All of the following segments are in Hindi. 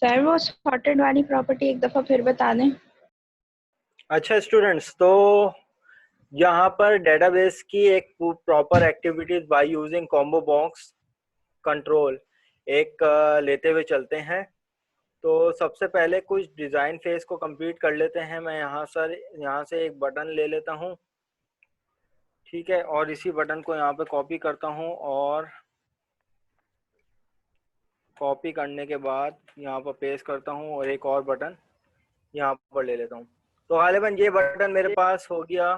सर वो सॉर्टेड वाली प्रॉपर्टी एक दफा फिर बता दें। अच्छा स्टूडेंट्स, तो यहाँ पर डेटाबेस की एक proper activities by using combo box control एक लेते हुए चलते हैं। तो सबसे पहले कुछ डिज़ाइन फेज को कंप्लीट कर लेते हैं। मैं यहाँ से एक बटन ले लेता हूँ, ठीक है, और इसी बटन को यहाँ पे कॉपी करता हूँ और कॉपी करने के बाद यहाँ पर पेस्ट करता हूँ और एक और बटन यहाँ पर ले लेता हूँ। तो गालिबन ये बटन मेरे पास हो गया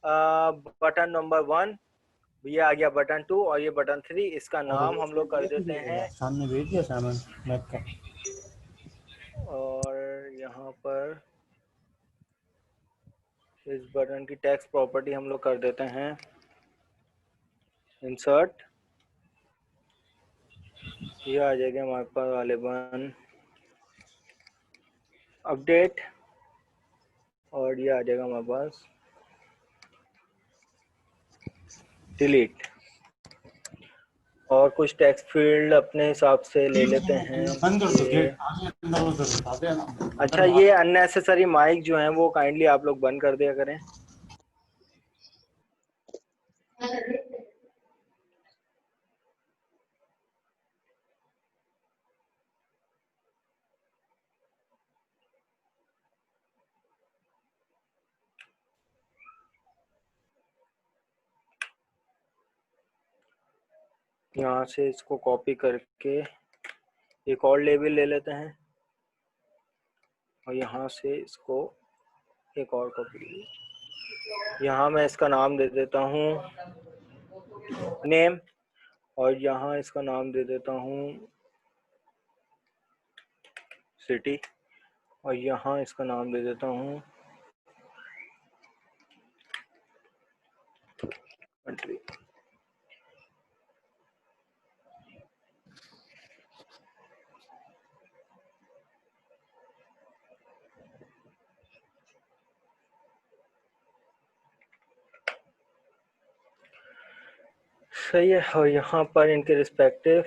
बटन नंबर 1, ये आ गया बटन 2 और ये बटन 3। इसका नाम हम लोग कर देते हैं सामने भेज दिया सामान मैप का। और यहाँ पर इस बटन की टेक्स्ट प्रॉपर्टी हम लोग कर देते हैं इंसर्ट। ये आ जाएगा हमारे पास गालिबन अपडेट और ये आ जाएगा हमारे पास डिलीट। और कुछ टेक्स्ट फील्ड अपने हिसाब से ले लेते हैं ये। अच्छा, ये अननेसेसरी माइक जो है वो काइंडली आप लोग बंद कर दिया करें। यहाँ से इसको कॉपी करके एक और लेबल ले लेते हैं और यहाँ से इसको एक और कॉपी, यहाँ मैं इसका नाम दे देता हूँ नेम और यहाँ इसका नाम दे देता हूँ सिटी और यहाँ इसका नाम दे देता हूँ कंट्री। सही है। और यहाँ पर इनके रिस्पेक्टिव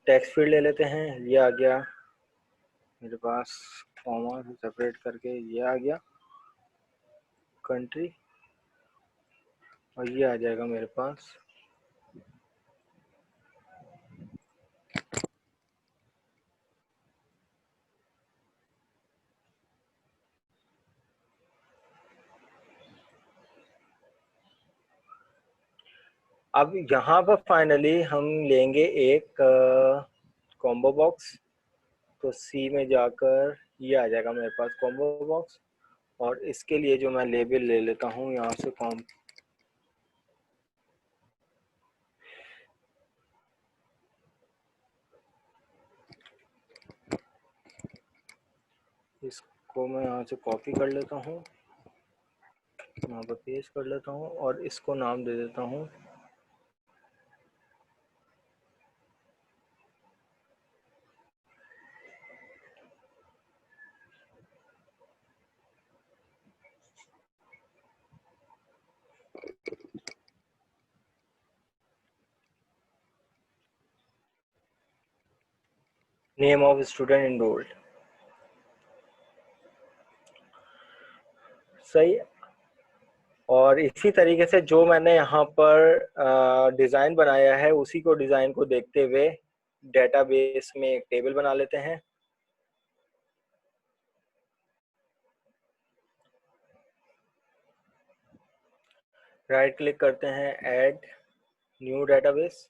टेक्स्ट फील्ड ले लेते हैं। ये आ गया मेरे पास कॉमा से सेपरेट करके, ये आ गया कंट्री और ये आ जाएगा मेरे पास अब यहाँ पर फाइनली हम लेंगे एक कॉम्बो बॉक्स। तो सी में जाकर ये आ जाएगा मेरे पास कॉम्बो बॉक्स और इसके लिए जो मैं लेबल ले लेता हूँ यहाँ से इसको मैं यहाँ से कॉपी कर लेता हूँ, यहाँ पर पेस्ट कर लेता हूँ और इसको नाम दे देता हूँ नेम ऑफ स्टूडेंट इनरोल्ड। सही। और इसी तरीके से जो मैंने यहाँ पर डिज़ाइन बनाया है उसी को डिज़ाइन को देखते हुए डेटाबेस में एक टेबल बना लेते हैं। राइट क्लिक करते हैं, ऐड न्यू डेटाबेस।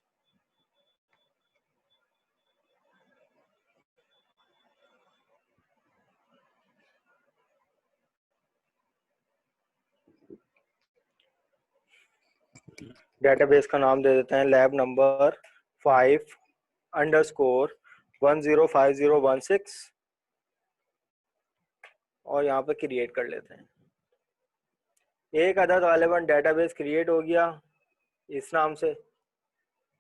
डेटाबेस का नाम दे देते हैं लैब नंबर 5_105016 और यहाँ पे क्रिएट कर लेते हैं। एक अदद गालिबन डेटाबेस क्रिएट हो गया इस नाम से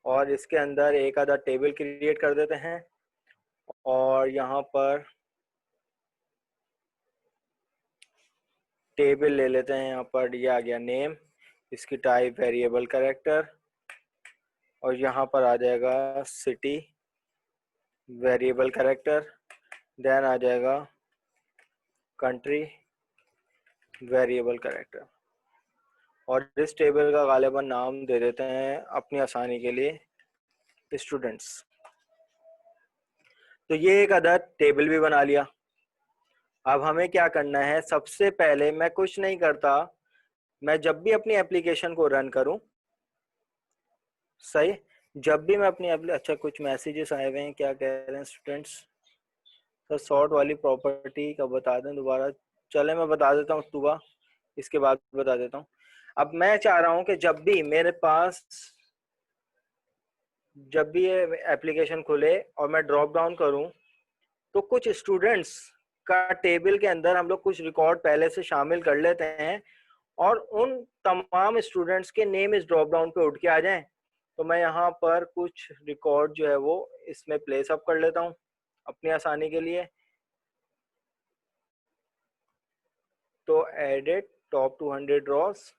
और इसके अंदर एक अदद टेबल क्रिएट कर देते हैं और यहाँ पर टेबल ले लेते हैं। यहाँ पर ये आ गया नेम, इसकी टाइप वेरिएबल कैरेक्टर और यहाँ पर आ जाएगा सिटी वेरिएबल कैरेक्टर। देन आ जाएगा कंट्री वेरिएबल कैरेक्टर, और इस टेबल का गालिबन नाम दे देते हैं अपनी आसानी के लिए स्टूडेंट्स। तो ये एक अदर टेबल भी बना लिया। अब हमें क्या करना है, सबसे पहले मैं कुछ नहीं करता, मैं जब भी अपनी एप्लीकेशन को रन करूं, सही, जब भी मैं अपनी अच्छा कुछ मैसेजेस आए हुए हैं, क्या कह रहे हैं स्टूडेंट्स, सर सॉर्ट वाली प्रॉपर्टी का बता दें दोबारा। चले मैं बता देता हूँ सुबह, इसके बाद बता देता हूँ। अब मैं चाह रहा हूँ कि जब भी मेरे पास, जब भी ये एप्लीकेशन खुले और मैं ड्रॉप डाउन करूं, तो कुछ स्टूडेंट्स का टेबल के अंदर हम लोग कुछ रिकॉर्ड पहले से शामिल कर लेते हैं, और उन तमाम स्टूडेंट्स के नेम इस ड्रॉप डाउन पे उठ के आ जाएं। तो मैं यहाँ पर कुछ रिकॉर्ड जो है वो इसमें प्लेस अप कर लेता हूँ अपनी आसानी के लिए। तो एडिट टॉप 200 रॉस,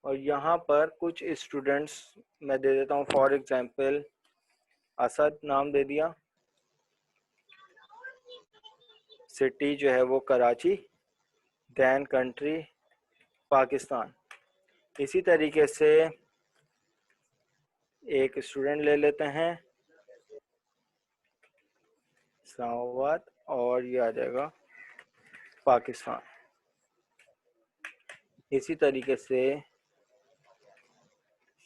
और यहाँ पर कुछ स्टूडेंट्स मैं दे देता हूँ, फॉर एग्जांपल असद नाम दे दिया, सिटी जो है वो कराची, देन कंट्री पाकिस्तान। इसी तरीके से एक स्टूडेंट ले लेते हैं इस्लामाबाद, और ये आ जाएगा पाकिस्तान। इसी तरीके से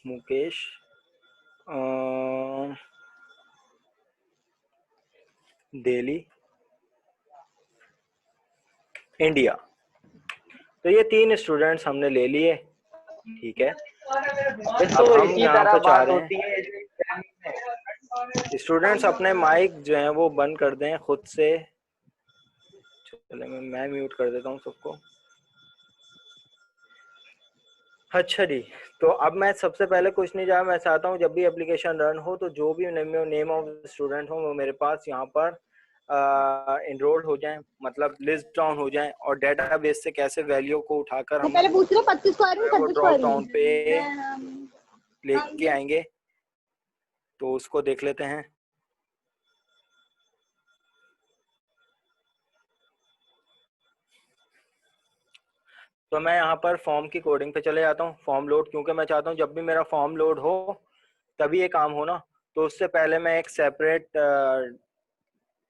मुकेश दिल्ली इंडिया। तो ये 3 स्टूडेंट्स हमने ले लिए, ठीक है। अब हम यहाँ पर चाह रहे हैं स्टूडेंट्स अपने माइक जो है वो बंद कर दें खुद से। चले मैं म्यूट कर देता हूँ सबको। अच्छा जी, तो अब मैं सबसे पहले कुछ नहीं चाहा, मैं चाहता हूँ जब भी एप्लीकेशन रन हो तो जो भी नेम ऑफ स्टूडेंट हो वो मेरे पास यहाँ पर इनरोल्ड हो जाएं, मतलब लिस्ट डाउन हो जाएं, और डेटाबेस से कैसे वैल्यू को उठाकर हम पहले पूछ रहे 25 को आ रही वो 26 को आ ड्रॉप रही डाउन पे लेके आएंगे। तो उसको देख लेते हैं। तो मैं यहाँ पर फॉर्म की कोडिंग पे चले जाता हूँ, फॉर्म लोड, क्योंकि मैं चाहता हूँ जब भी मेरा फॉर्म लोड हो तभी ये काम हो ना। तो उससे पहले मैं एक सेपरेट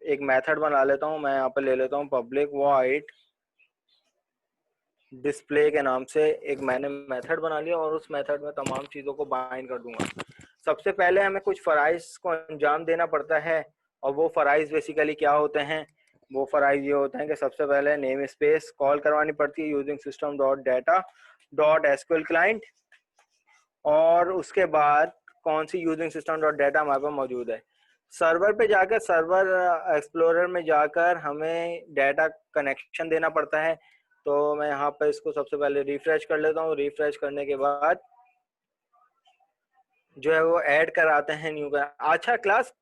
एक मेथड बना लेता हूँ। मैं यहाँ पर ले लेता हूँ पब्लिक वॉइड डिस्प्ले के नाम से एक मैंने मेथड बना लिया, और उस मेथड में तमाम चीज़ों को बाइंड कर दूंगा। सबसे पहले हमें कुछ फराइज को अंजाम देना पड़ता है, और वो फराइज बेसिकली क्या होते हैं, वो फराइज ये होते हैं कि सबसे पहले नेम स्पेस कॉल करवानी पड़ती है using system dot data dot SQL client, और उसके बाद कौन सी यूजिंग सिस्टम डॉट डाटा हमारे पास मौजूद है। सर्वर पे जाकर, सर्वर एक्सप्लोरर में जाकर हमें डाटा कनेक्शन देना पड़ता है। तो मैं यहाँ पर इसको सबसे पहले रिफ्रेश कर लेता हूँ। रिफ्रेश करने के बाद जो है वो ऐड कराते हैं न्यू का। अच्छा, क्लास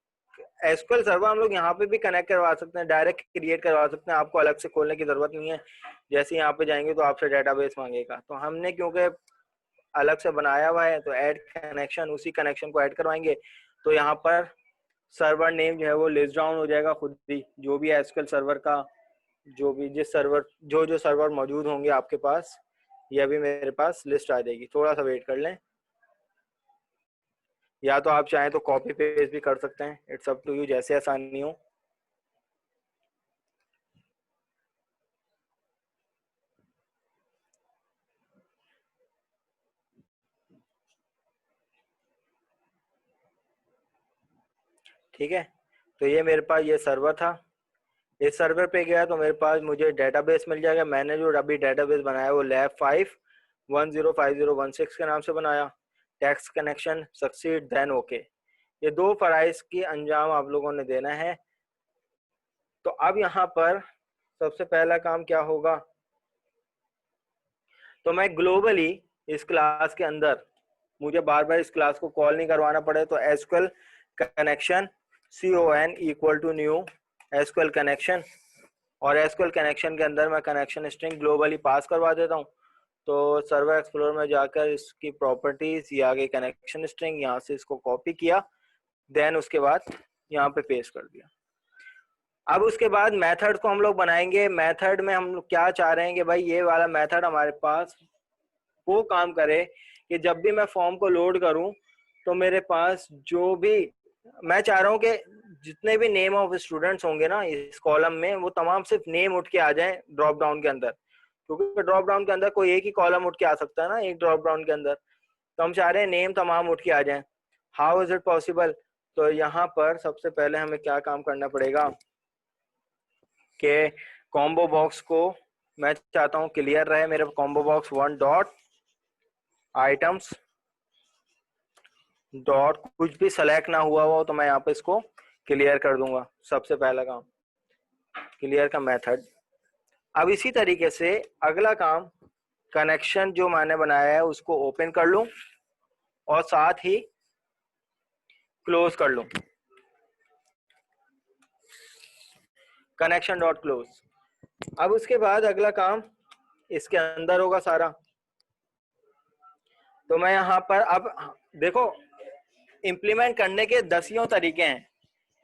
एसक्यूएल सर्वर हम लोग यहाँ पे भी कनेक्ट करवा सकते हैं, डायरेक्ट क्रिएट करवा सकते हैं, आपको अलग से खोलने की जरूरत नहीं है। जैसे यहाँ पे जाएंगे तो आपसे डेटाबेस मांगेगा, तो हमने क्योंकि अलग से बनाया हुआ है तो ऐड कनेक्शन, उसी कनेक्शन को ऐड करवाएंगे। तो यहाँ पर सर्वर नेम जो है वो लिस्ट डाउन हो जाएगा खुद ही, जो भी एसक्यूएल सर्वर का जो भी जिस सर्वर जो सर्वर मौजूद होंगे आपके पास, ये अभी मेरे पास लिस्ट आ जाएगी। थोड़ा सा वेट कर लें, या तो आप चाहें तो कॉपी पेस्ट भी कर सकते हैं, इट्स अप टू यू, जैसे आसानी हो। ठीक है, तो ये मेरे पास ये सर्वर था। इस सर्वर पे गया तो मेरे पास मुझे डेटाबेस मिल जाएगा। मैंने जो अभी डेटाबेस बनाया वो लैब 5 105016 के नाम से बनाया। Text connection succeed then okay, ये 2 फराइज की अंजाम आप लोगों ने देना है। तो अब यहाँ पर सबसे पहला काम क्या होगा, तो मैं ग्लोबली इस क्लास के अंदर, मुझे बार बार इस क्लास को कॉल नहीं करवाना पड़े, तो SQL connection CON equal to new SQL connection, और एसक्यूएल कनेक्शन के अंदर मैं कनेक्शन स्ट्रिंग ग्लोबली पास करवा देता हूँ। तो सर्वर एक्सप्लोरर में जाकर इसकी प्रॉपर्टीज, ये आ गई कनेक्शन स्ट्रिंग, यहाँ से इसको कॉपी किया, देन उसके बाद यहाँ पे पेस्ट कर दिया। अब उसके बाद मेथड को हम लोग बनाएंगे। मेथड में हम लोग क्या चाह रहे हैं कि भाई ये वाला मेथड हमारे पास वो काम करे कि जब भी मैं फॉर्म को लोड करूं तो मेरे पास जो भी मैं चाह रहा हूं कि जितने भी नेम ऑफ स्टूडेंट्स होंगे ना इस कॉलम में, वो तमाम सिर्फ नेम उठ के आ जाएं ड्रॉप डाउन के अंदर, क्योंकि ड्रॉप डाउन के अंदर कोई एक ही कॉलम उठ के आ सकता है ना एक ड्रॉप डाउन के अंदर। तो हम चाह रहे हैं नेम तमाम उठ के आ जाएं। How is it possible? तो यहाँ पर सबसे पहले हमें क्या काम करना पड़ेगा कि कॉम्बो बॉक्स को मैं चाहता हूँ क्लियर रहे। मेरे combo box 1 dot items dot कुछ भी सेलेक्ट ना हुआ हो तो मैं यहाँ पे इसको क्लियर कर दूंगा। सबसे पहला काम क्लियर का मेथड। अब इसी तरीके से अगला काम कनेक्शन जो मैंने बनाया है उसको ओपन कर लूं और साथ ही क्लोज कर लूं। Connection dot close. अब उसके बाद अगला काम इसके अंदर होगा सारा। तो मैं यहाँ पर अब देखो इंप्लीमेंट करने के दसियों तरीके हैं।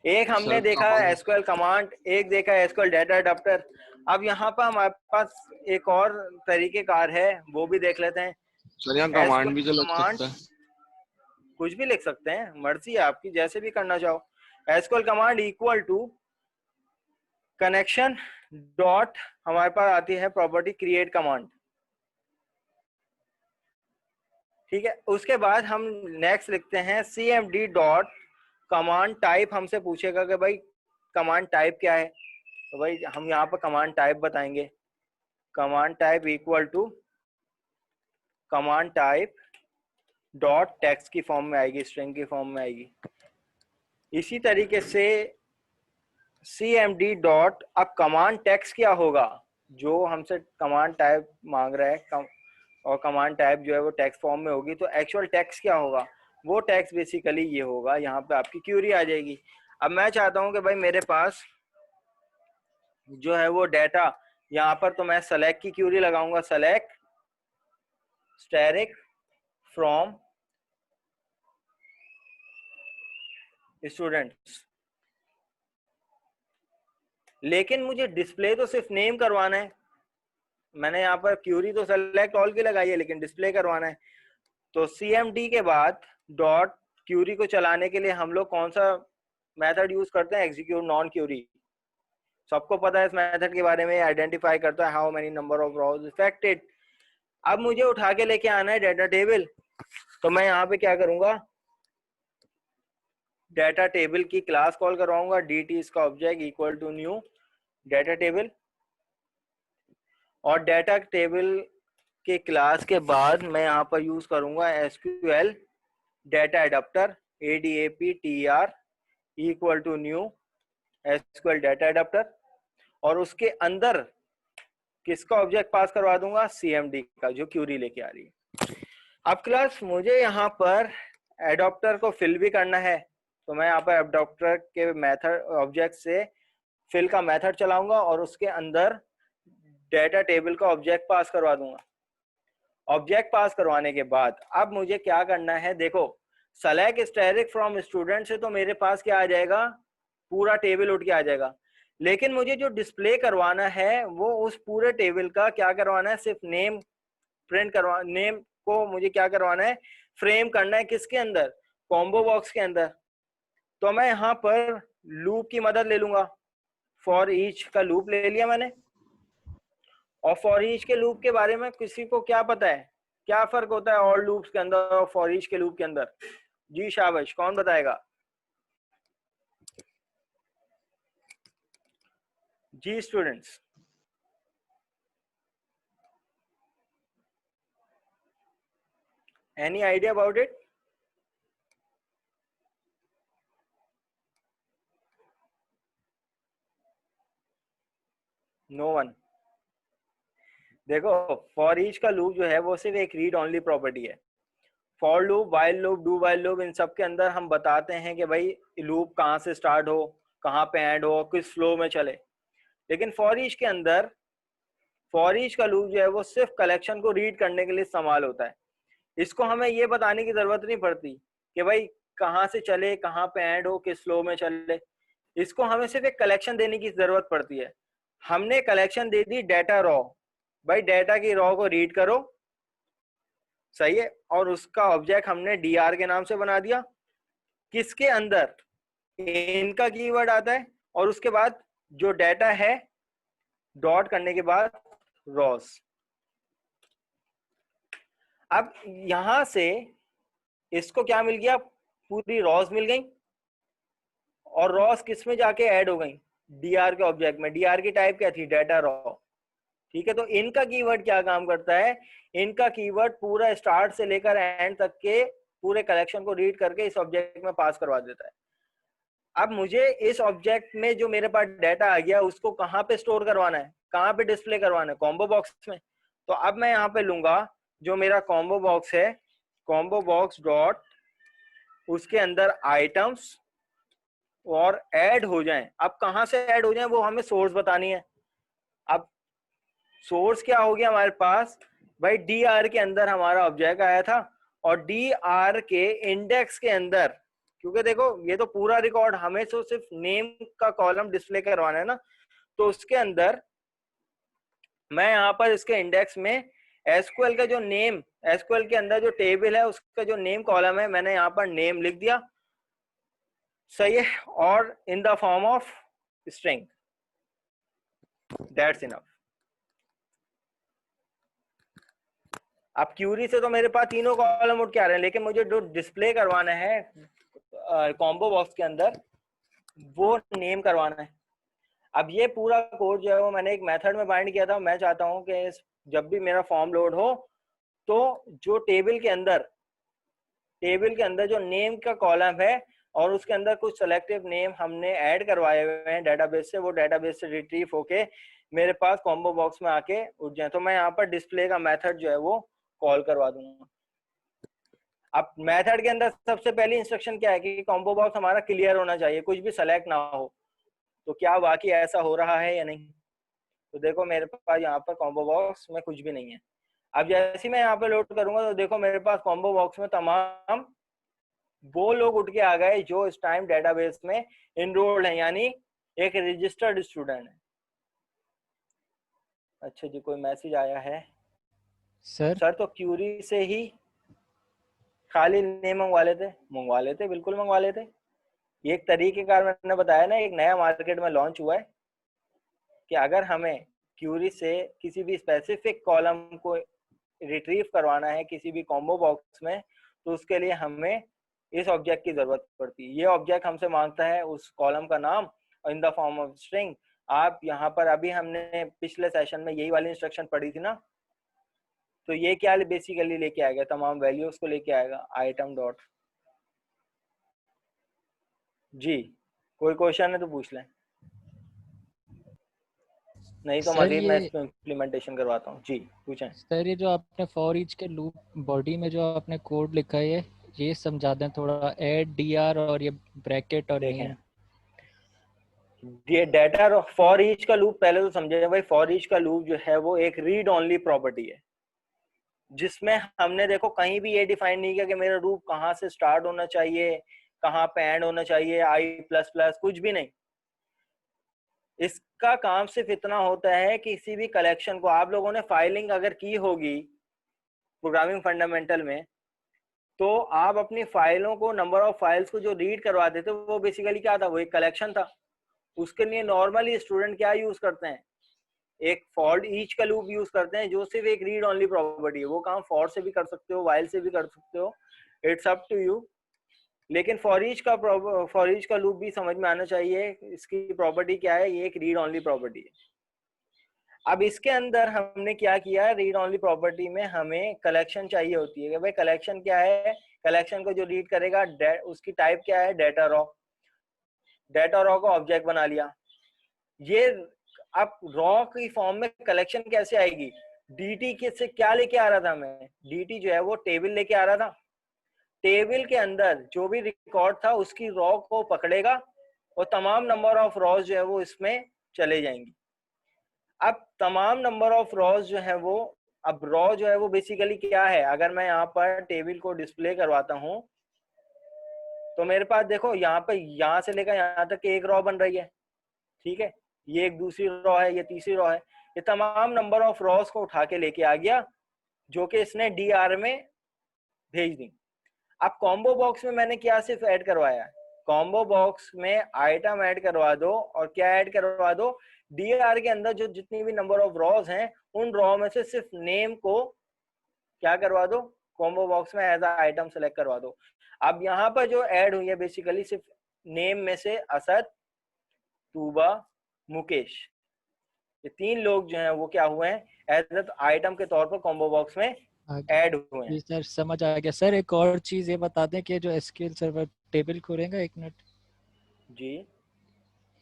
एक हमने सर देखा है एसक्यूएल कमांड, एक देखा है एसक्यूएल डाटा अडॉप्टर। अब यहाँ पर हमारे पास एक और तरीकेकार है, वो भी देख लेते हैं। सर यहाँ कमांड भी तो लग कमांड सकता है। कुछ भी लिख सकते हैं, मर्जी है आपकी, जैसे भी करना चाहो। SQL command equal to connection dot हमारे पास आती है प्रॉपर्टी क्रिएट कमांड। ठीक है, उसके बाद हम नेक्स्ट लिखते हैं cmd डॉट कमांड टाइप। हमसे पूछेगा कि भाई कमांड टाइप क्या है, तो भाई हम यहाँ पर कमांड टाइप बताएंगे। Command type equal to command type dot text की फॉर्म में आएगी, स्ट्रिंग की फॉर्म में आएगी। इसी तरीके से cmd डॉट अब कमांड टेक्स्ट क्या होगा, जो हमसे कमांड टाइप मांग रहा है और कमांड टाइप जो है वो टेक्स्ट फॉर्म में होगी, तो एक्चुअल टेक्स्ट क्या होगा, वो टेक्स्ट बेसिकली ये होगा। यहाँ पे आपकी क्यूरी आ जाएगी। अब मैं चाहता हूँ कि भाई मेरे पास जो है वो डाटा यहाँ पर, तो मैं सेलेक्ट की क्यूरी लगाऊंगा। सेलेक्ट स्टैटिक फ्रॉम स्टूडेंट्स, लेकिन मुझे डिस्प्ले तो सिर्फ नेम करवाना है। मैंने यहाँ पर क्यूरी तो सेलेक्ट ऑल की लगाई है, लेकिन डिस्प्ले करवाना है। तो cmd के बाद डॉट क्यूरी को चलाने के लिए हम लोग कौन सा मेथड यूज करते हैं? Execute non query. सबको पता है इस मेथड के बारे में। आइडेंटिफाई करता है how many number of rose affected. अब मुझे उठा के लेके आना है डाटा टेबल, तो मैं यहाँ पे क्या करूंगा, डाटा टेबल की क्लास कॉल करवाऊंगा। dt इसका object equal to new data table, और डाटा टेबल के क्लास के बाद मैं यहाँ पर यूज करूंगा SQL data adapter ADAPTER equal to new SQL data adapter, और उसके अंदर किसका ऑब्जेक्ट पास करवा दूंगा? cmd का, जो क्यूरी लेके आ रही है। अब क्लास मुझे यहाँ पर एडॉप्टर को फिल भी करना है, तो मैं यहाँ पर एडॉप्टर के मेथड ऑब्जेक्ट से फिल का मेथड चलाऊंगा और उसके अंदर डाटा टेबल का ऑब्जेक्ट पास करवा दूंगा। ऑब्जेक्ट पास करवाने के बाद अब मुझे क्या करना है, देखो सेलेक्ट स्टैटिक फ्रॉम स्टूडेंट से तो मेरे पास क्या आ जाएगा, पूरा टेबल उठ के आ जाएगा। लेकिन मुझे जो डिस्प्ले करवाना है वो उस पूरे टेबल का क्या करवाना है, सिर्फ नेम प्रिंट करवा, नेम को मुझे क्या करवाना है, फ्रेम करना है। किसके अंदर? कॉम्बो बॉक्स के अंदर। तो मैं यहाँ पर लूप की मदद ले लूंगा। फॉर ईच का लूप ले लिया मैंने, और फॉर ईच के लूप के बारे में किसी को क्या पता है, क्या फर्क होता है और लूप्स के अंदर और फॉर ईच के लूप के अंदर? जी शाबाश, कौन बताएगा? जी students, any idea about it? No one. देखो फॉर ईच का लूप जो है वो सिर्फ एक रीड ओनली प्रॉपर्टी है। For loop, while loop, do while loop, इन सब के अंदर हम बताते हैं कि भाई लूप कहाँ से स्टार्ट हो, कहाँ पे एंड हो, किस फ्लो में चले। लेकिन फॉर ईच के अंदर फॉर ईच का लूप जो है वो सिर्फ कलेक्शन को रीड करने के लिए इस्तेमाल होता है। इसको हमें ये बताने की जरूरत नहीं पड़ती कि भाई कहाँ से चले, कहाँ पे एंड हो, किस फ्लो में चले। इसको हमें सिर्फ एक कलेक्शन देने की जरूरत पड़ती है। हमने कलेक्शन दे दी डेटा रॉ, भाई डेटा की रॉ को रीड करो, सही है, और उसका ऑब्जेक्ट हमने dr के नाम से बना दिया, किसके अंदर इनका कीवर्ड आता है, और उसके बाद जो डेटा है डॉट करने के बाद रॉस। अब यहां से इसको क्या मिल गया, पूरी रॉस मिल गई, और रॉस किस में जाके ऐड हो गई, dr के ऑब्जेक्ट में। dr की टाइप क्या थी, डेटा रॉ, ठीक है। तो इनका कीवर्ड क्या काम करता है, इनका कीवर्ड पूरा स्टार्ट से लेकर एंड तक के पूरे कलेक्शन को रीड करके इस ऑब्जेक्ट में पास करवा देता है। अब मुझे इस ऑब्जेक्ट में जो मेरे पास डाटा आ गया उसको कहाँ पे स्टोर करवाना है, कहाँ पे डिस्प्ले करवाना है, कॉम्बो बॉक्स में। तो अब मैं यहाँ पे लूंगा जो मेरा कॉम्बो बॉक्स है, कॉम्बो बॉक्स डॉट, उसके अंदर आइटम्स और ऐड हो जाएं। अब कहाँ से ऐड हो जाएं वो हमें सोर्स बतानी है। अब सोर्स क्या हो गया हमारे पास, भाई dr के अंदर हमारा ऑब्जेक्ट आया था, और dr के इंडेक्स के अंदर, क्योंकि देखो ये तो पूरा रिकॉर्ड हमें तो सिर्फ नेम का कॉलम डिस्प्ले करवाना है ना, तो उसके अंदर मैं यहाँ पर इसके इंडेक्स में एसक्यूएल का जो नेम, एसक्यूएल के अंदर जो टेबल है उसका जो नेम कॉलम है, मैंने यहाँ पर नेम लिख दिया, सही है, और इन the form of string, that's enough. अब क्यूरी से तो मेरे पास तीनों कॉलम उठ के आ रहे हैं, लेकिन मुझे जो डिस्प्ले करवाना है कॉम्बो बॉक्स के अंदर वो नेम करवाना है। अब ये पूरा कोड जो है वो मैंने एक मेथड में बाइंड किया था। मैं चाहता हूं कि जब भी मेरा फॉर्म लोड हो तो जो टेबल के अंदर जो नेम का कॉलम है और उसके अंदर कुछ सेलेक्टिव नेम हमने ऐड करवाए हुए हैं डेटाबेस से, वो डेटाबेस से रिट्रीव होके मेरे पास कॉम्बो बॉक्स में आके उठ जाए, तो मैं यहाँ पर डिस्प्ले का मेथड जो है वो कॉल करवा दूंगा। अब मेथड के अंदर सबसे पहली इंस्ट्रक्शन क्या है कि कॉम्बो बॉक्स हमारा क्लियर होना चाहिए, कुछ भी सेलेक्ट ना हो। तो क्या वाकई ऐसा हो रहा है या नहीं, तो देखो मेरे पास यहाँ पर कॉम्बो बॉक्स में कुछ भी नहीं है। अब जैसे मैं यहाँ पे लोड करूंगा तो देखो मेरे पास कॉम्बो बॉक्स में तमाम वो लोग उठ के आ गए जो इस टाइम डेटाबेस में इनरोल्ड है, यानी एक रजिस्टर्ड स्टूडेंट है। अच्छा जी, कोई मैसेज आया है सर तो क्यूरी से ही खाली नहीं मंगवा लेते, बिल्कुल मंगवा लेते। ये एक तरीकेकार मैंने बताया ना, एक नया मार्केट में लॉन्च हुआ है कि अगर हमें क्यूरी से किसी भी स्पेसिफिक कॉलम को रिट्रीव करवाना है किसी भी कॉम्बो बॉक्स में, तो उसके लिए हमें इस ऑब्जेक्ट की जरूरत पड़ती है। ये ऑब्जेक्ट हमसे मांगता है उस कॉलम का नाम इन द फॉर्म ऑफ स्ट्रिंग। आप यहाँ पर अभी हमने पिछले सेशन में यही वाली इंस्ट्रक्शन पढ़ी थी ना, तो ये क्या बेसिकली लेके आएगा, तमाम वैल्यूज को लेके आएगा आइटम डॉट। जी कोई क्वेश्चन है तो पूछ लें, नहीं तो मजीद मैं इसको इम्प्लीमेंटेशन करवाता हूँ। जी पूछें सर। ये जो आपने फॉर ईच के लूप बॉडी में जो आपने कोड लिखा है ये समझा दें थोड़ा, ऐड dr और ये ब्रैकेट और देखें। नेम। ये डेटा फॉर ईच का लूप पहले तो समझे भाई, फॉर ईच का लूप जो है वो एक रीड ओनली प्रॉपर्टी है, जिसमें हमने देखो कहीं भी ये डिफाइन नहीं किया कि मेरा लूप कहाँ से स्टार्ट होना चाहिए, कहाँ पे एंड होना चाहिए, i++, कुछ भी नहीं। इसका काम सिर्फ इतना होता है कि किसी भी कलेक्शन को, आप लोगों ने फाइलिंग अगर की होगी प्रोग्रामिंग फंडामेंटल में, तो आप अपनी फाइलों को, नंबर ऑफ फाइल्स को जो रीड करवाते थे वो बेसिकली क्या था, वो एक कलेक्शन था। उसके लिए नॉर्मली स्टूडेंट क्या यूज करते हैं, एक फॉर ईच का लूप यूज करते हैं जो सिर्फ एक रीड ओनली प्रॉपर्टी है। वो काम फॉर से भी कर सकते हो, वाइल से भी कर सकते हो, इट्स अप टू यू। लेकिन फॉर ईच का लूप भी समझ में आना चाहिए, इसकी प्रॉपर्टी क्या है, ये एक रीड ओनली प्रॉपर्टी है। अब इसके अंदर हमने क्या किया, रीड ओनली प्रॉपर्टी में हमें कलेक्शन चाहिए होती है कि भाई कलेक्शन क्या है, कलेक्शन को जो रीड करेगा उसकी टाइप क्या है, डेटा रॉ। डेटा रॉ को ऑब्जेक्ट बना लिया। ये अब रॉ की फॉर्म में कलेक्शन कैसे आएगी, dt से क्या लेके आ रहा था, मैं dt जो है वो टेबल लेके आ रहा था। टेबल के अंदर जो भी रिकॉर्ड था उसकी रॉ को पकड़ेगा और तमाम नंबर ऑफ रॉज जो है वो इसमें चले जाएंगी। अब तमाम नंबर ऑफ रॉज जो है वो, अब रॉ जो है वो बेसिकली क्या है, अगर मैं यहाँ पर टेबल को डिस्प्ले करवाता हूँ तो मेरे पास देखो यहाँ पे यहाँ से लेकर यहाँ तक एक रॉ बन रही है, ठीक है, ये एक दूसरी रॉ है, ये तीसरी रॉ है, ये तमाम नंबर ऑफ रॉस को उठा के लेके आ गया जो कि इसने डीआर में भेज दी। अब कॉम्बो बॉक्स में मैंने क्या सिर्फ ऐड करवाया है, कॉम्बो बॉक्स में आइटम ऐड करवा दो और क्या ऐड करवा दो, डीआर के अंदर जो जितनी भी नंबर ऑफ रॉस हैं उन रॉ में से सिर्फ नेम को क्या करवा दो, कॉम्बो बॉक्स में एज आइटम सेलेक्ट करवा दो। अब यहाँ पर जो ऐड हुई है बेसिकली सिर्फ नेम में से असद, तूबा, मुकेश, ये 3 लोग जो हैं वो क्या हुए हैं एज आइटम के तौर पर कॉम्बो बॉक्स में ऐड हुए हैं। जी सर समझ आ गया। सर एक और चीज ये बता दें कि जो एसक्यूएल सर्वर टेबल खोलेगा, एक मिनट जी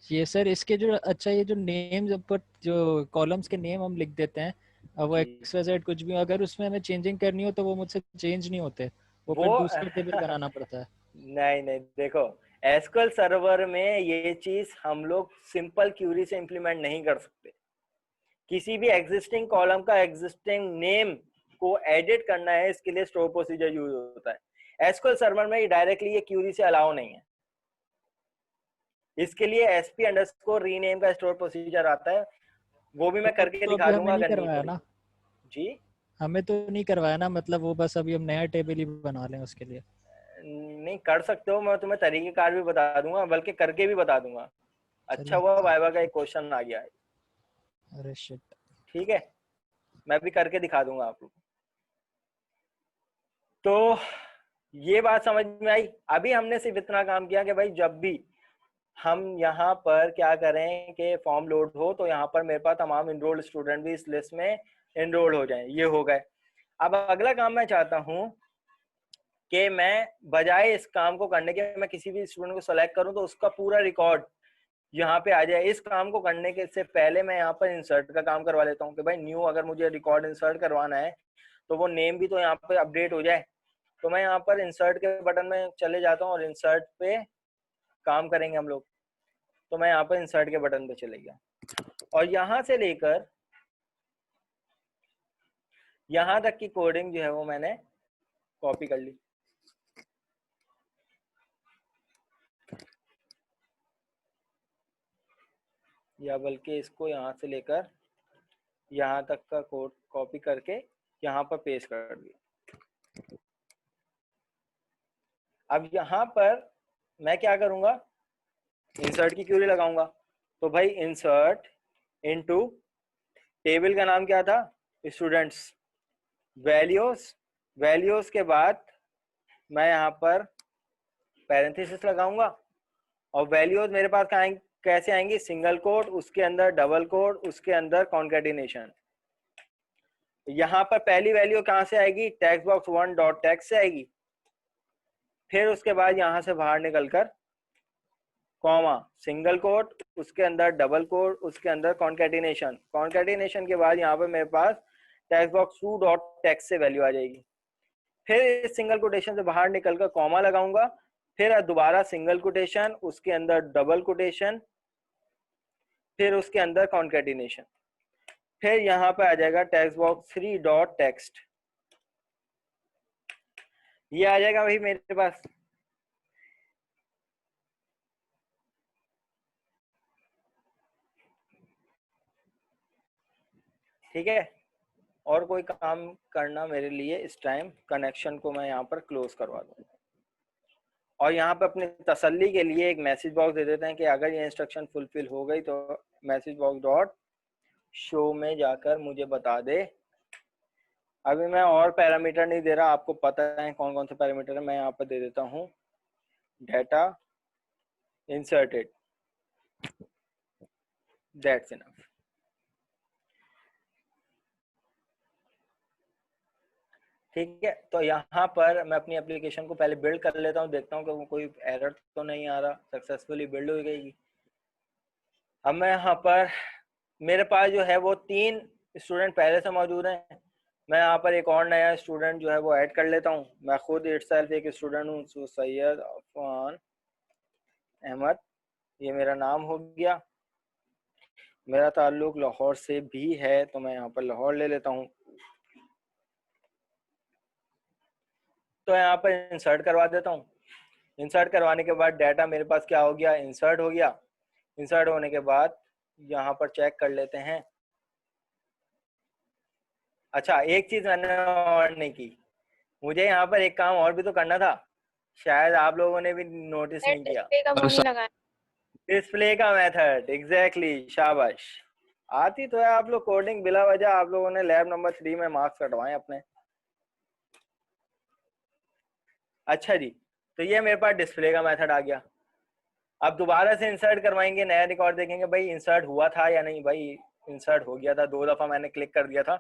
ये सर इसके जो अच्छा ये जो नेम्स ऊपर जो कॉलम्स के नेम हम लिख देते हैं, अब वो जी। XYZ कुछ भी अगर उसमें हमें चेंजिंग करनी हो तो वो मुझसे चेंज नहीं होते, वो फिर वो दूसरा टेबल बनाना पड़ता है। नहीं नहीं, देखो एसक्यूएल सर्वर में ये चीज हम लोग सिंपल क्यूरी से इंप्लीमेंट नहीं कर सकते। किसी भी एग्जिस्टिंग कॉलम का एग्जिस्टिंग नेम को एडिट करना है, इसके लिए स्टोर प्रोसीजर यूज होता है। एसक्यूएल सर्वर में डायरेक्टली ये क्यूरी से अलाउ नहीं है, इसके लिए SP अंडरस्कोर रीनेम का स्टोर प्रोसीजर आता है, वो भी मैं करके तो दिखा अभी हमें दूंगा नहीं अगर करवाया नहीं ना, जी हमें तो नहीं करवाया ना, मतलब वो बस अभी हम नया टेबल ही बना लें उसके लिए। नहीं कर सकते हो, मैं तुम्हें तरीकेकार भी बता दूंगा, बल्कि करके भी बता दूंगा। अच्छा हुआ चलिए। वाइवा का एक क्वेश्चन आ गया है, अरे शिट। ठीक है, मैं भी करके दिखा दूंगा आप लोग। तो ये बात समझ में आई। अभी हमने सिर्फ इतना काम किया कि भाई जब भी हम यहाँ पर क्या करें कि फॉर्म लोड हो तो यहाँ पर मेरे पास तमाम इनरोल्ड स्टूडेंट भी इस लिस्ट में इनरोल हो जाएं, ये हो गए। अब अगला काम मैं चाहता हूँ कि मैं बजाय इस काम को करने के मैं किसी भी स्टूडेंट को सेलेक्ट करूँ तो उसका पूरा रिकॉर्ड यहाँ पे आ जाए। इस काम को करने के से पहले मैं यहाँ पर इंसर्ट का काम करवा लेता हूँ कि भाई न्यू अगर मुझे रिकॉर्ड इंसर्ट करवाना है तो वो नेम भी तो यहाँ पे अपडेट हो जाए। तो मैं यहाँ पर इंसर्ट के बटन में चले जाता हूँ और इंसर्ट पे काम करेंगे हम लोग। तो मैं यहाँ पर इंसर्ट के बटन पे चले गया और यहाँ से लेकर यहाँ तक की कोडिंग जो है वो मैंने कॉपी कर ली। या बल्कि इसको यहाँ से लेकर यहाँ तक का कोड कॉपी करके यहाँ पर पेस्ट कर दिया। अब यहाँ पर मैं क्या करूँगा, इंसर्ट की क्यूरी लगाऊंगा। तो भाई इंसर्ट इनटू टेबल का नाम क्या था, स्टूडेंट्स, वैल्यूज, वैल्यूज के बाद मैं यहाँ पर पैरेंथेसिस लगाऊंगा और वैल्यूज मेरे पास कैसे आएंगी, सिंगल कोट, उसके अंदर डबल कोट, उसके अंदर कॉन्केटिनेशन। यहाँ पर पहली वैल्यू कहाँ से आएगी, टेक्स्ट बॉक्स 1 डॉट टेक्स्ट से आएगी। फिर उसके बाद यहाँ से बाहर निकलकर कॉमा, सिंगल कोट, उसके अंदर डबल कोट, उसके अंदर कॉन्केटिनेशन। कॉन्केटिनेशन के बाद यहाँ पर मेरे पास टेक्स्ट बॉक्स 2 डॉट टेक्स्ट से वैल्यू आ जाएगी। फिर इस सिंगल कोटेशन से बाहर निकलकर कॉमा लगाऊंगा, फिर दोबारा सिंगल कोटेशन, उसके अंदर डबल कोटेशन, फिर उसके अंदर कॉन्केटिनेशन। फिर यहाँ पे आ जाएगा टेक्स्ट बॉक्स 3 डॉट टेक्स्ट, ये आ जाएगा भाई मेरे पास। ठीक है, और कोई काम करना मेरे लिए इस टाइम, कनेक्शन को मैं यहाँ पर क्लोज करवा दूंगा और यहाँ पे अपनी तसल्ली के लिए एक मैसेज बॉक्स दे देते हैं कि अगर ये इंस्ट्रक्शन फुलफिल हो गई तो मैसेज बॉक्स डॉट शो में जाकर मुझे बता दे। अभी मैं और पैरामीटर नहीं दे रहा, आपको पता है कौन कौन से पैरामीटर है। मैं यहाँ पर दे देता हूँ डेटा इंसर्टेड, दैट्स इनफ। ठीक है, तो यहाँ पर मैं अपनी एप्लीकेशन को पहले बिल्ड कर लेता हूँ, देखता हूँ कि कोई एरर तो नहीं आ रहा, सक्सेसफुली बिल्ड हो गई। अब मैं यहाँ पर मेरे पास जो है वो 3 स्टूडेंट पहले से मौजूद हैं। मैं यहाँ पर एक और नया स्टूडेंट जो है वो ऐड कर लेता हूँ। मैं खुद इटसेल्फ एक स्टूडेंट हूँ, सैयद अफान अहमद, ये मेरा नाम हो गया। मेरा ताल्लुक लाहौर से भी है तो मैं यहाँ पर लाहौर ले लेता हूँ। तो यहाँ पर इंसर्ट करवा देता हूँ। इंसर्ट करवाने के बाद डाटा मेरे पास क्या हो गया, इंसर्ट हो गया। इंसर्ट होने के बाद यहाँ पर चेक कर लेते हैं। अच्छा, एक चीज मैंने और नहीं की, मुझे यहाँ पर एक काम और भी तो करना था, शायद आप लोगों ने भी नोटिस नहीं किया। डिस्प्ले का वो नहीं लगाया। डिस्प्ले का मेथड, एग्जैक्टली, शाबाश। आती तो है आप लोग कोडिंग, बिला वजह आप लोगों ने लैब नंबर 3 में मार्क्स कटवाए अपने। अच्छा जी, तो ये मेरे पास डिस्प्ले का मेथड आ गया। अब दोबारा से इंसर्ट करवाएंगे, नया रिकॉर्ड देखेंगे भाई इंसर्ट हुआ था या नहीं। भाई इंसर्ट हो गया था, 2 दफा मैंने क्लिक कर दिया था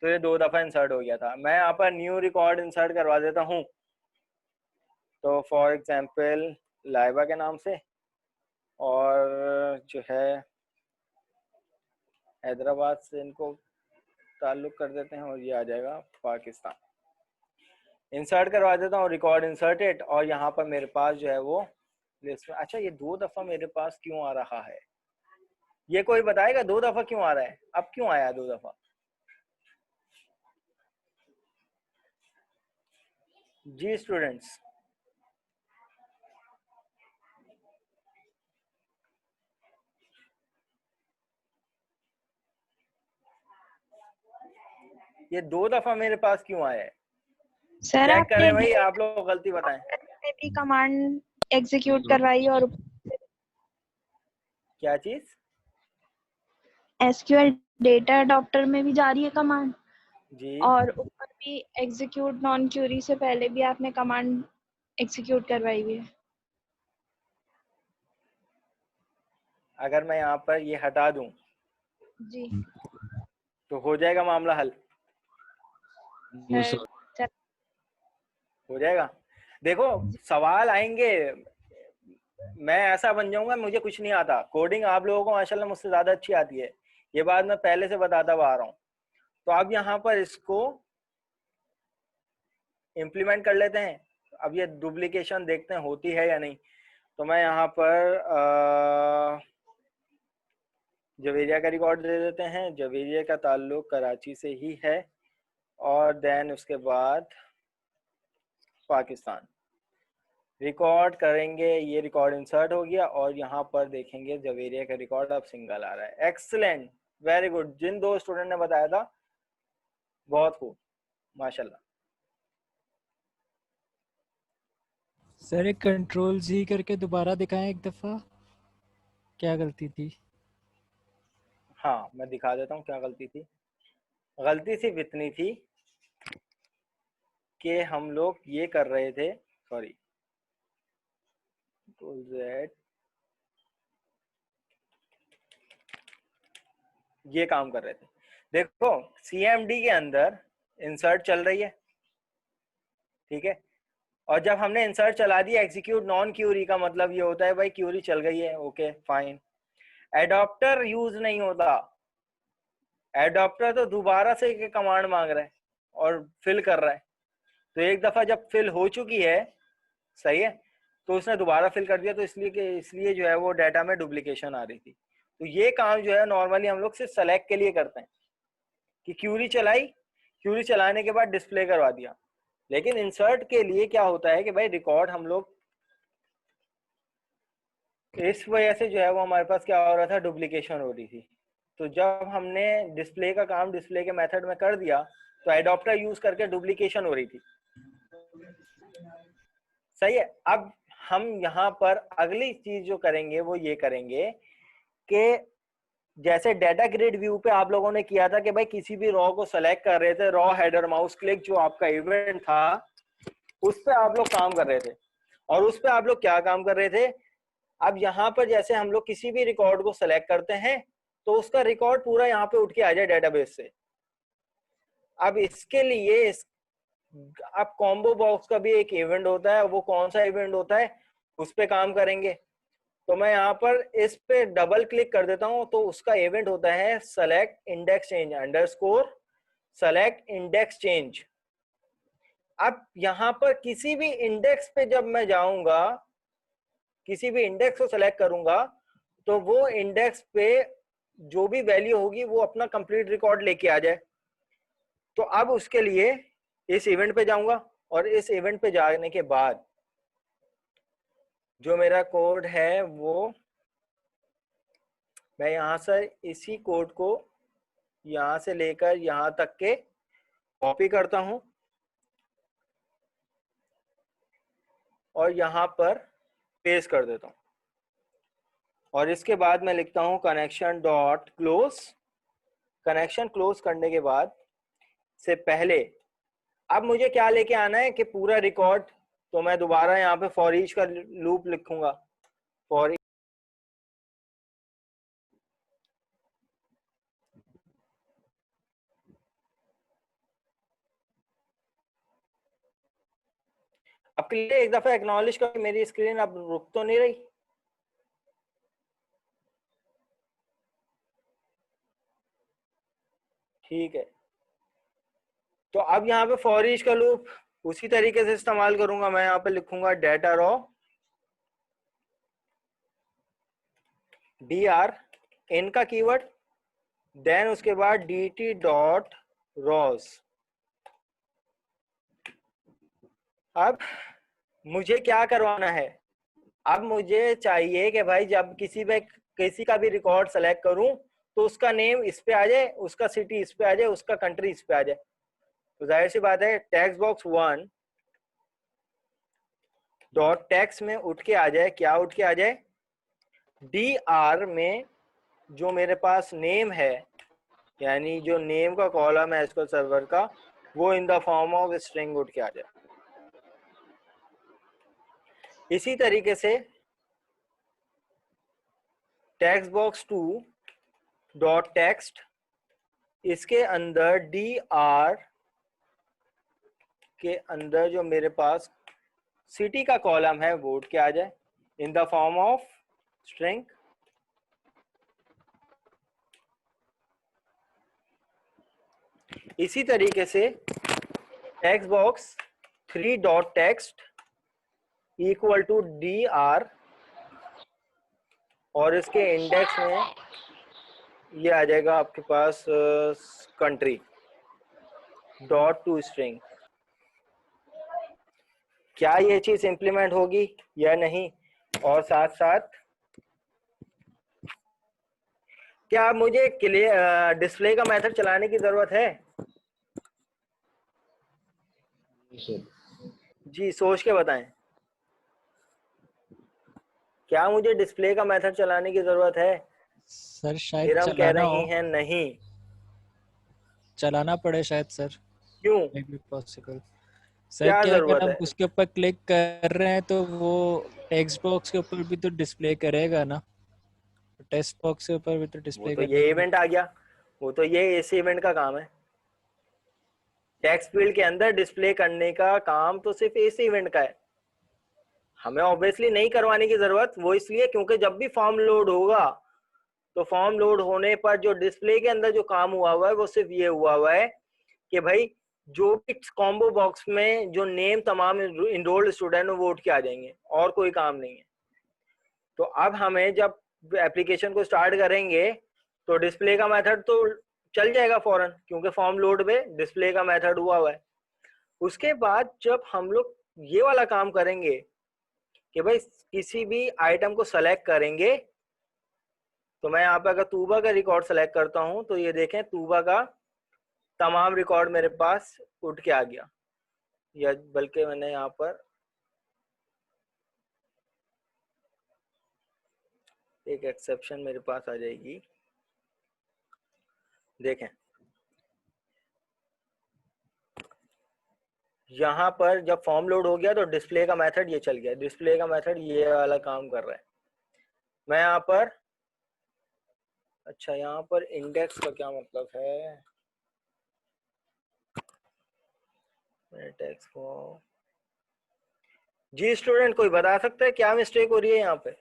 तो ये 2 दफा इंसर्ट हो गया था। मैं यहाँ पर न्यू रिकॉर्ड इंसर्ट करवा देता हूँ। तो फॉर एग्जाम्पल लाइबा के नाम से, और जो है हैदराबाद से इनको ताल्लुक कर देते हैं और ये आ जाएगा पाकिस्तान। इंसर्ट करवा देता हूँ, रिकॉर्ड इंसर्टेड, और यहाँ पर मेरे पास जो है वो लिस्ट में। अच्छा, ये 2 दफा मेरे पास क्यों आ रहा है, ये कोई बताएगा 2 दफा क्यों आ रहा है? अब क्यों आया 2 दफा? जी स्टूडेंट्स, ये 2 दफा मेरे पास क्यों आया है? सर चेक आपने करें भाई, आप लोग गलती बताएं। में भी कमांड एग्जीक्यूट करवाई और क्या चीज? एसक्यूएल डेटा अडॉप्टर में भी जा रही है कमांड, जी, और ऊपर भी एग्जीक्यूट नॉन क्यूरी से पहले भी आपने कमांड एग्जीक्यूट करवाई हुई है। अगर मैं यहाँ पर ये हटा दूं जी तो हो जाएगा मामला हल? सर, हो जाएगा। देखो, सवाल आएंगे, मैं ऐसा बन जाऊंगा मुझे कुछ नहीं आता। कोडिंग आप लोगों को माशाल्लाह मुझसे ज्यादा अच्छी आती है, ये बात मैं पहले से बताता आ रहा हूँ। तो अब यहाँ पर इसको इम्प्लीमेंट कर लेते हैं। अब ये डुप्लीकेशन देखते हैं होती है या नहीं। तो मैं यहाँ पर जवेरिया का रिकॉर्ड दे देते हैं। जवेरिया का ताल्लुक कराची से ही है, और देन उसके बाद पाकिस्तान। रिकॉर्ड करेंगे, ये रिकॉर्ड इंसर्ट हो गया, और यहाँ पर देखेंगे जवेरिया का रिकॉर्ड अब सिंगल आ रहा है। Excellent, very good. जिन 2 स्टूडेंट ने बताया था, बहुत खूब, माशाल्लाह। सर एक कंट्रोल जी करके दोबारा दिखाएं एक दफा, क्या गलती थी? हाँ, मैं दिखा देता हूँ क्या गलती थी। गलती सिर्फ इतनी थी कि हम लोग ये कर रहे थे, सॉरी, तो Z ये काम कर रहे थे। देखो, CMD के अंदर इंसर्ट चल रही है, ठीक है, और जब हमने इंसर्ट चला दिया, एग्जीक्यूट नॉन क्यूरी का मतलब ये होता है भाई क्यूरी चल गई है, ओके फाइन। एडॉप्टर यूज नहीं होता, एडॉप्टर तो दोबारा से कमांड मांग रहा है और फिल कर रहा है। तो एक दफा जब फिल हो चुकी है, सही है, तो उसने दोबारा फिल कर दिया, तो इसलिए जो है वो डाटा में डुप्लीकेशन आ रही थी। तो ये काम जो है नॉर्मली हम लोग सिर्फ सेलेक्ट के लिए करते हैं कि क्यूरी चलाई, क्यूरी चलाने के बाद डिस्प्ले करवा दिया। लेकिन इंसर्ट के लिए क्या होता है कि भाई रिकॉर्ड हम लोग, इस वजह से जो है वो हमारे पास क्या हो रहा था, डुप्लीकेशन हो रही थी। तो जब हमने डिस्प्ले का काम डिस्प्ले के मेथड में कर दिया, तो एडॉप्टर यूज करके डुप्लीकेशन हो रही थी, सही है। अब हम यहाँ पर अगली चीज जो करेंगे वो ये करेंगे कि जैसे डाटा ग्रिड व्यू पे आप लोगों ने किया था कि भाई किसी भी रॉ को सेलेक्ट कर रहे थे, रॉ हेडर माउस क्लिक जो आपका इवेंट था उस पे आप लोग काम कर रहे थे। और उस पे आप लोग क्या काम कर रहे थे, अब यहाँ पर जैसे हम लोग किसी भी रिकॉर्ड को सेलेक्ट करते हैं तो उसका रिकॉर्ड पूरा यहाँ पे उठ के आ जाए डेटाबेस से। अब इसके लिए अब कॉम्बो बॉक्स का भी एक इवेंट होता है, वो कौन सा इवेंट होता है उस पे काम करेंगे। तो मैं यहाँ पर इस पे डबल क्लिक कर देता हूँ, तो उसका इवेंट होता है select index change underscore select index change. अब यहाँ पर किसी भी इंडेक्स पे जब मैं जाऊंगा, किसी भी इंडेक्स को सेलेक्ट करूंगा, तो वो इंडेक्स पे जो भी वैल्यू होगी वो अपना कंप्लीट रिकॉर्ड लेके आ जाए। तो अब उसके लिए इस इवेंट पे जाऊंगा, और इस इवेंट पे जाने के बाद जो मेरा कोड है वो मैं यहाँ से इसी कोड को यहाँ से लेकर यहाँ तक के कॉपी करता हूँ और यहाँ पर पेस्ट कर देता हूँ, और इसके बाद मैं लिखता हूँ connection dot close. Connection close करने के बाद से पहले अब मुझे क्या लेके आना है कि पूरा रिकॉर्ड, तो मैं दोबारा यहाँ पे फॉर ईच का लूप लिखूंगा। फॉर अब क्लियर, एक दफा एक्नॉलेज कर, मेरी स्क्रीन अब रुक तो नहीं रही। ठीक है, तो अब यहाँ पे फॉर ईच का लूप उसी तरीके से इस्तेमाल करूंगा। मैं यहाँ पे लिखूंगा डेटा रॉ dr इन का कीवर्ड, देन उसके बाद dt डॉट रॉस। अब मुझे क्या करवाना है, अब मुझे चाहिए कि भाई जब किसी का भी रिकॉर्ड सेलेक्ट करूं तो उसका नेम इस पे आ जाए, उसका सिटी इस पे आ जाए, उसका कंट्री इस पे आ जाए। तो जाहिर सी बात है टेक्स्ट बॉक्स 1 डॉट टेक्स्ट में उठ के आ जाए, क्या उठ के आ जाए, dr में जो मेरे पास नेम है, यानी जो नेम का कॉलम है एसक्यूएल सर्वर का, वो इन द फॉर्म ऑफ स्ट्रिंग उठ के आ जाए। इसी तरीके से टेक्स्ट बॉक्स 2 डॉट टेक्स्ट, इसके अंदर dr के अंदर जो मेरे पास सिटी का कॉलम है वो उठ के आ जाए in the form of string. इसी तरीके से text box 3 dot text equal to dr, और इसके इंडेक्स में ये आ जाएगा आपके पास कंट्री डॉट टू स्ट्रिंग। क्या ये चीज इंप्लीमेंट होगी या नहीं, और साथ साथ क्या मुझे डिस्प्ले का मेथड चलाने की जरूरत है? जी सोच के बताएं, क्या मुझे डिस्प्ले का मेथड चलाने की जरूरत है? सर शायद फिर हम कह चलाना रहे हो, हैं नहीं। चलाना पड़े शायद सर, क्यों, मे बी पॉसिबल। सर क्या क्या अगर जरूरत हम है? उसके ऊपर क्लिक कर रहे हैं तो वो टेक्स्ट बॉक्स के ऊपर भी तो डिस्प्ले करेगा ना, टेक्स्ट बॉक्स के ऊपर भी तो वो डिस्प्ले तो करने ये की। इवेंट आ गया, वो तो ये इस इवेंट का काम है। टेक्स्ट फील्ड के अंदर डिस्प्ले करने का काम तो सिर्फ इस इवेंट का है, हमें ऑब्वियसली नहीं करवाने की जरूरत। वो इसलिए क्योंकि जब भी फॉर्म लोड होगा तो फॉर्म लोड होने पर जो डिस्प्ले के अंदर जो काम हुआ हुआ है वो सिर्फ ये हुआ हुआ है कि भाई जो भी कॉम्बो बॉक्स में जो नेम तमाम इनरोल्ड स्टूडेंट वो उठ के आ जाएंगे, और कोई काम नहीं है। तो अब हमें जब एप्लीकेशन को स्टार्ट करेंगे तो डिस्प्ले का मेथड तो चल जाएगा फौरन, क्योंकि फॉर्म लोड में डिस्प्ले का मेथड हुआ हुआ है। उसके बाद जब हम लोग ये वाला काम करेंगे कि भाई किसी भी आइटम को सेलेक्ट करेंगे, तो मैं यहाँ पे अगर तूबा का रिकॉर्ड सेलेक्ट करता हूँ तो ये देखें तूबा का तमाम रिकॉर्ड मेरे पास उठ के आ गया, या बल्कि मैंने यहाँ पर एक एक्सेप्शन मेरे पास आ जाएगी। देखें यहाँ पर जब फॉर्म लोड हो गया तो डिस्प्ले का मेथड ये चल गया, डिस्प्ले का मेथड ये वाला काम कर रहा है। मैं यहाँ पर, अच्छा यहाँ पर इंडेक्स का क्या मतलब है, टेक्स्ट को जी स्टूडेंट कोई बता सकता है क्या मिस्टेक हो रही है यहाँ पे?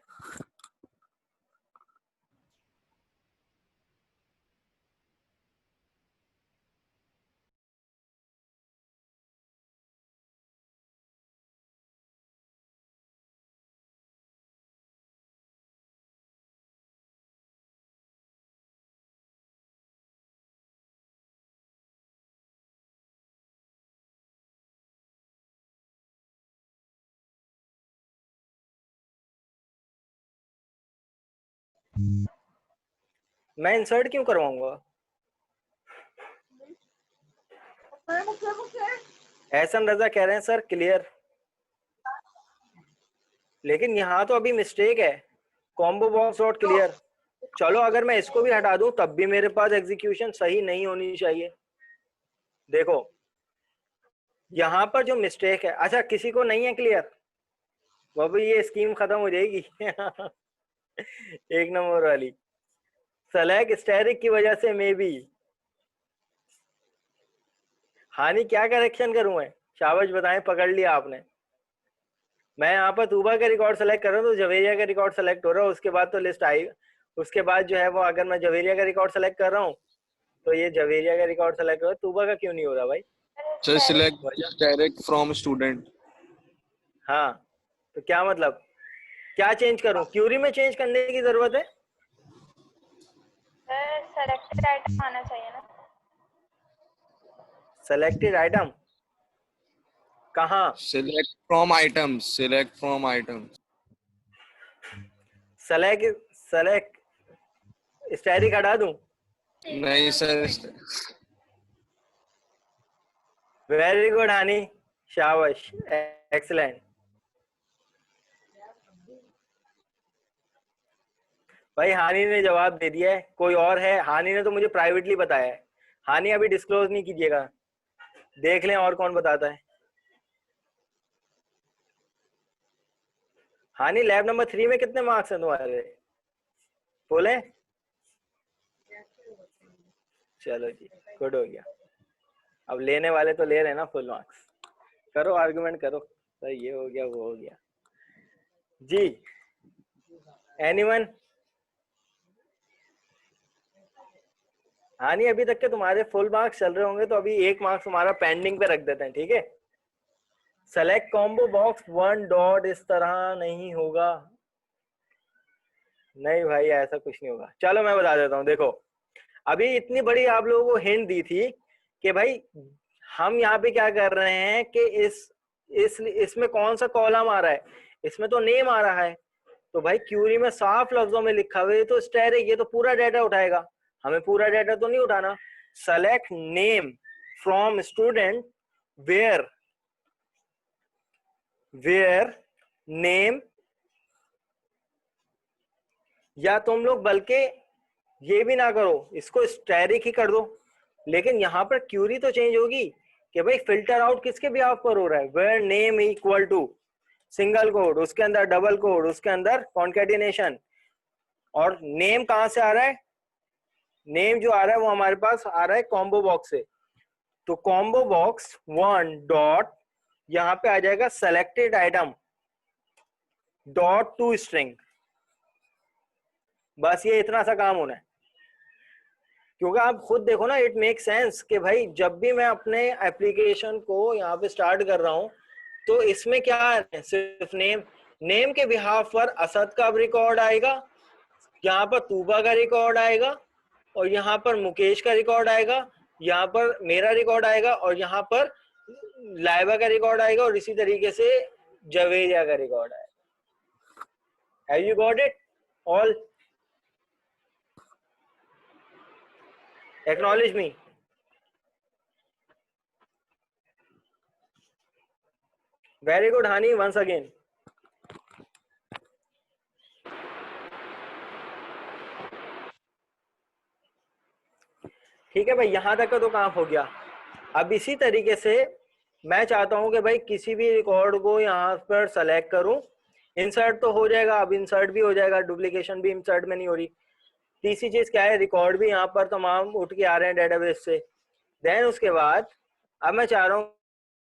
मैं इंसर्ट क्यों करवाऊंगा? एहसन रजा कह रहे हैं सर क्लियर, लेकिन यहाँ तो अभी मिस्टेक है, कॉम्बो बॉक्स डॉट क्लियर। चलो अगर मैं इसको भी हटा दूं तब भी मेरे पास एग्जीक्यूशन सही नहीं होनी चाहिए। देखो यहाँ पर जो मिस्टेक है, अच्छा किसी को नहीं है क्लियर? बाबू ये स्कीम खत्म हो जाएगी। एक नंबर वाली सेलेक्ट स्टैटिक की वजह से मे बी। हानि क्या करेक्शन करूं मैं? शाबाश बताएं, पकड़ लिया आपने। मैं यहाँ पर तूबा का रिकॉर्ड सेलेक्ट कर रहा हूँ तो जवेरिया का रिकॉर्ड सेलेक्ट हो रहा है, उसके बाद तो लिस्ट आई, उसके बाद जो है वो अगर मैं जवेरिया का रिकॉर्ड सेलेक्ट कर रहा हूँ तो ये जवेरिया का रिकॉर्ड सेलेक्ट हो रहा है, तूबा का क्यों नहीं हो रहा भाई? Sir select direct from student. हाँ तो क्या मतलब, क्या चेंज करूं? क्यूरी में चेंज करने की जरूरत है? सेलेक्टेड आइटम आना चाहिए ना। सेलेक्टेड आइटम कहाँ? Select from items, select from items. Select static हटा दूं? नहीं सर, वेरी गुड हानी, शाबाश, एक्सीलेंट। भाई हानि ने जवाब दे दिया है, कोई और है? हानि ने तो मुझे प्राइवेटली बताया है। हानि अभी डिस्क्लोज नहीं कीजिएगा, देख लें और कौन बताता है। हानि लैब नंबर 3 में कितने मार्क्स हैं तुम्हारे? बोले? चलो जी गुड हो गया, अब लेने वाले तो ले रहे हैं ना फुल मार्क्स। करो आर्गुमेंट करो, तो ये हो गया वो हो गया जी। एनीवन? हाँ नहीं, अभी तक के तुम्हारे फुल मार्क्स चल रहे होंगे तो अभी 1 मार्क्स तुम्हारा पेंडिंग पे रख देते हैं, ठीक है? सेलेक्ट कॉम्बो बॉक्स 1 डॉट इस तरह नहीं होगा, नहीं भाई ऐसा कुछ नहीं होगा। चलो मैं बता देता हूँ, देखो अभी इतनी बड़ी आप लोगों को हिंट दी थी कि भाई हम यहाँ पे क्या कर रहे हैं कि इसमें कौन सा कॉलम आ रहा है, इसमें तो नेम आ रहा है, तो भाई क्यूरी में साफ लफ्जों में लिखा हुआ है तो स्टैटिक, ये तो पूरा डाटा उठाएगा, हमें पूरा डाटा तो नहीं उठाना। Select name from student where name, या तुम लोग बल्कि ये भी ना करो, इसको स्टैटिक ही कर दो, लेकिन यहाँ पर क्यूरी तो चेंज होगी कि भाई फिल्टर आउट किसके बिहाफ पर हो रहा है। Where name equal to single code, उसके अंदर डबल कोड, उसके अंदर कॉन्केटिनेशन, और नेम कहां से आ रहा है? नेम जो आ रहा है वो हमारे पास आ रहा है कॉम्बो बॉक्स से, तो कॉम्बो बॉक्स 1 डॉट यहां पे आ जाएगा selected item dot to string, बस ये इतना सा काम होना है। क्योंकि आप खुद देखो ना, इट मेक सेंस कि भाई जब भी मैं अपने एप्लीकेशन को यहाँ पे स्टार्ट कर रहा हूँ तो इसमें क्या है, सिर्फ नेम के बिहाफ पर असद का रिकॉर्ड आएगा, यहाँ पर तूबा का रिकॉर्ड आएगा, और यहाँ पर मुकेश का रिकॉर्ड आएगा, यहाँ पर मेरा रिकॉर्ड आएगा, और यहाँ पर लाइबा का रिकॉर्ड आएगा, और इसी तरीके से जवेरिया का रिकॉर्ड आएगा। Have you got it all? Acknowledge me. Very good, Hani, once again. ठीक है भाई, यहां तक का तो काम हो गया। अब इसी तरीके से मैं चाहता हूं कि भाई किसी भी रिकॉर्ड को यहाँ पर सेलेक्ट करूं, इंसर्ट तो हो जाएगा, अब इंसर्ट भी हो जाएगा, डुप्लीकेशन भी इंसर्ट में नहीं हो रही। तीसरी चीज क्या है, रिकॉर्ड भी यहाँ पर तमाम उठ के आ रहे हैं डेटाबेस से। देन उसके बाद अब मैं चाह रहा हूँ